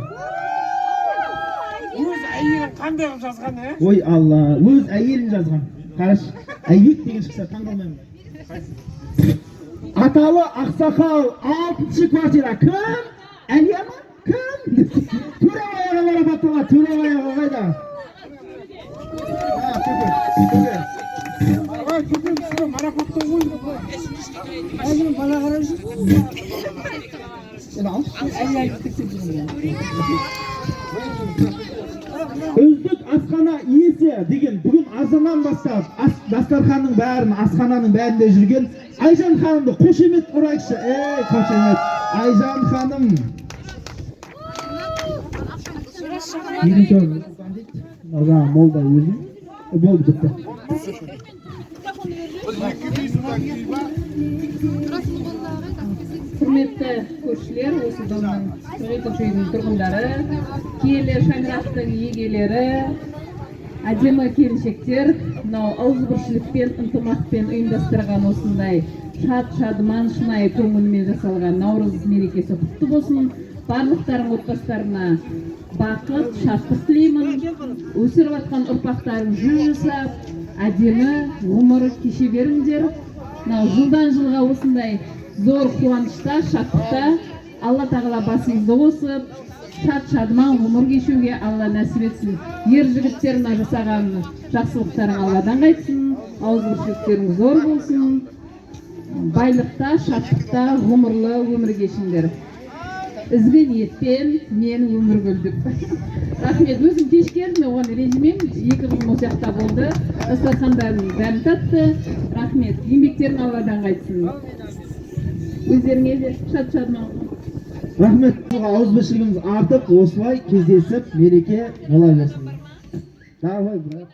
Өз әйелін қандай қылып жазған, Ой Алла, өз әйелін жазған. Қараш, әйбек деген шықса таңғалмаймын. Аталы ақсақал 6-ші квартира. Кім? Әлия ма? Кім? Төрағаяға марапатталады. Төрағаяға қайда? Үздік асхана иесі деген бүгін азаннан бастап дастарханның бәрін, асхананың бәрінде жүрген Айжан ханымды қошемет ұрайықшы. Ей, қошемет. Айжан ханым. Екінші орын. Молда өзім. Болды бітті. Құрметті көршілер, осы домның үйдің тұрғындары, киелі шаңырақтың егелері, әдемі келіншектер, мынау ауызбіршілікпен, ынтымақпен ұйымдастырған осындай шат-шадыман, шынайы көңілмен жасалған Наурыз мерекесі құтты болсын. Барлықтарың отбасыларына бақыт, шаттық тілеймін. Өсіріп жатқан ұрпақтарың жыл жасап, әдемі ғұмыр кеше беріңдер. Мынау жылдан жылға осындай зор қуанышта, шаттықта Алла тағала басыңызды қосып, шат-шадыман ғұмыр кешуге Алла нәсіп етсін. Ер жігіттеріне жасаған жақсылықтарың Алладан қайтсын, ауызбіршіліктерің зор болсын, байлықта, шаттықта ғұмырлы өмір кешіңдер. Ізгі ниетпен мен өмір көздім. Рахмет, өзім кеш келдім, оған ренжімеймін. 2 күн осы жақта болды. Дастархандарын бәрін татты. Рахмет, еңбектерің Алладан қайтсын. Өздеріңе де шат-шадыман. Рахмет, ауызбіршілігіміз артып, осылай кездесіп, мереке бола берсін. Давай, брат.